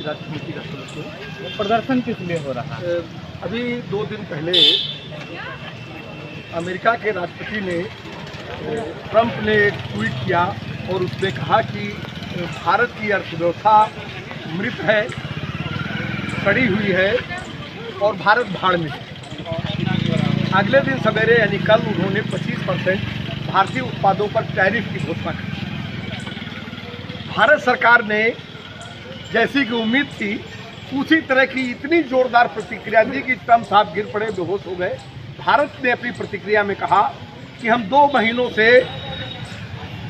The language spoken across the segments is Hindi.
की राज्य समिति का सदस्य हूँ। प्रदर्शन किस लिए हो रहा है? अभी 2 दिन पहले अमेरिका के राष्ट्रपति ने ट्रंप ने एक ट्वीट किया और उसने कहा कि भारत की अर्थव्यवस्था मृत है, सड़ी हुई है और भारत भाड़ में है। अगले दिन सवेरे यानी कल उन्होंने 25% भारतीय उत्पादों पर टैरिफ की घोषणा की। भारत सरकार ने जैसी कि उम्मीद थी उसी तरह की इतनी जोरदार प्रतिक्रिया दी कि ट्रंप साहब गिर पड़े, बेहोश हो गए। भारत ने अपनी प्रतिक्रिया में कहा कि हम 2 महीनों से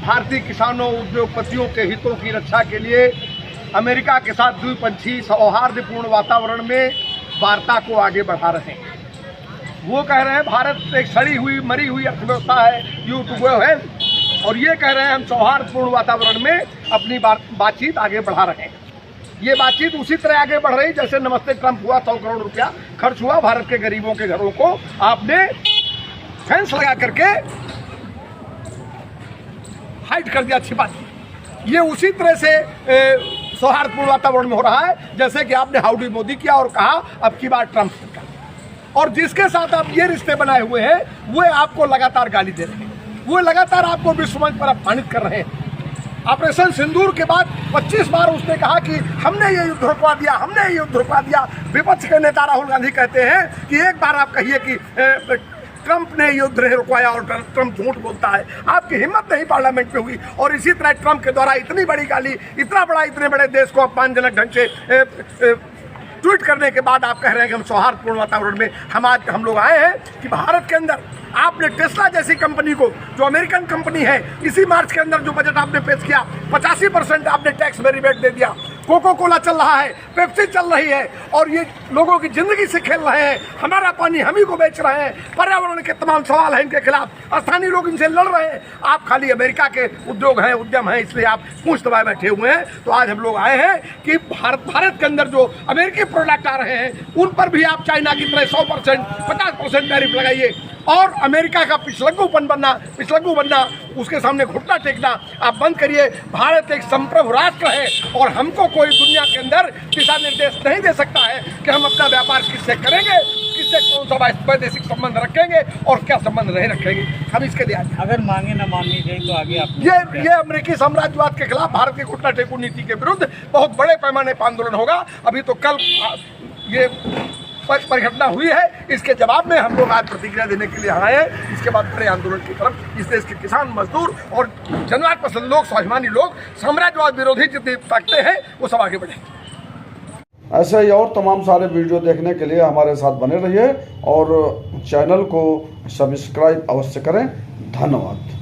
भारतीय किसानों उद्योगपतियों के हितों की रक्षा के लिए अमेरिका के साथ द्विपक्षीय सौहार्दपूर्ण वातावरण में वार्ता को आगे बढ़ा रहे हैं। वो कह रहे हैं भारत एक सड़ी हुई मरी हुई अर्थव्यवस्था है, यू टू गो है, और ये कह रहे हैं हम सौहार्दपूर्ण वातावरण में अपनी बातचीत आगे बढ़ा रहे हैं। ये बातचीत उसी तरह आगे बढ़ रही जैसे नमस्ते ट्रंप हुआ, 100 करोड़ रुपया खर्च हुआ, भारत के गरीबों के घरों को आपने फेंस लगा करके हाइड कर दिया, छिपा दिया। ये उसी तरह से सौहार्दपूर्ण वातावरण में हो रहा है जैसे कि आपने हाउडी मोदी किया और कहा अब की बार ट्रंप सरकार, और जिसके साथ आप ये रिश्ते बनाए हुए हैं वो आपको लगातार गाली दे रहे हैं, वो लगातार आपको विश्व मंच पर अपमानित कर रहे हैं। ऑपरेशन सिंदूर के बाद 25 बार उसने कहा कि हमने ये युद्ध रुकवा दिया, हमने ये युद्ध रुकवा दिया। विपक्ष के नेता राहुल गांधी कहते हैं कि एक बार आप कहिए कि ट्रंप ने युद्ध नहीं रुकवाया और ट्रंप झूठ बोलता है। आपकी हिम्मत नहीं पार्लियामेंट में हुई, और इसी तरह ट्रंप के द्वारा इतनी बड़ी गाली, इतने बड़े देश को अपमानजनक ढंग से ट्वीट करने के बाद आप कह रहे हैं कि हम सौहार्दपूर्ण वातावरण में हम लोग आए हैं। कि भारत के अंदर आपने टेस्ला जैसी कंपनी को, जो अमेरिकन कंपनी है, इसी मार्च के अंदर जो बजट आपने पेश किया 85% आपने टैक्स में रिबेट दे दिया। कोको कोला चल रहा है, पेप्सी चल रही है, और ये लोगों की जिंदगी से खेल रहे हैं। हमारा पानी हम ही को बेच रहे हैं। पर्यावरण के तमाम सवाल हैं इनके खिलाफ, स्थानीय लोग इनसे लड़ रहे हैं। आप खाली अमेरिका के उद्योग हैं, उद्यम हैं, इसलिए आप पूंछ दबाए बैठे हुए हैं। तो आज हम लोग आए हैं कि भारत के अंदर जो अमेरिकी प्रोडक्ट आ रहे हैं उन पर भी आप चाइना की तरह 100% 50% टैरिफ लगाइए, और अमेरिका का पिछलग्गू बनना, उसके सामने घुटना टेकना आप बंद करिए। भारत एक संप्रभु राष्ट्र है और हमको कोई दुनिया के अंदर दिशा निर्देश नहीं दे सकता है कि हम अपना व्यापार किससे करेंगे, किससे कौन सा वैदेशिक संबंध रखेंगे और क्या संबंध नहीं रखेंगे। हम इसके लिए अगर मांगे न मानी गई तो आगे आप ये अमेरिकी साम्राज्यवाद के खिलाफ भारत की घुटना टेकू नीति के विरुद्ध बहुत बड़े पैमाने पर आंदोलन होगा। अभी तो कल ये परिघटना हुई है, इसके जवाब में हम लोग आज प्रतिक्रिया देने के लिए आए हैं। इसके बाद बड़े आंदोलन की तरफ इस देश के किसान, मजदूर और जनवाद पसंद लोग, स्वाभिमानी लोग, साम्राज्यवाद विरोधी जितने ताकतें हैं वो सब आगे बढ़े। ऐसे ही और तमाम सारे वीडियो देखने के लिए हमारे साथ बने रहिए और चैनल को सब्सक्राइब अवश्य करें। धन्यवाद।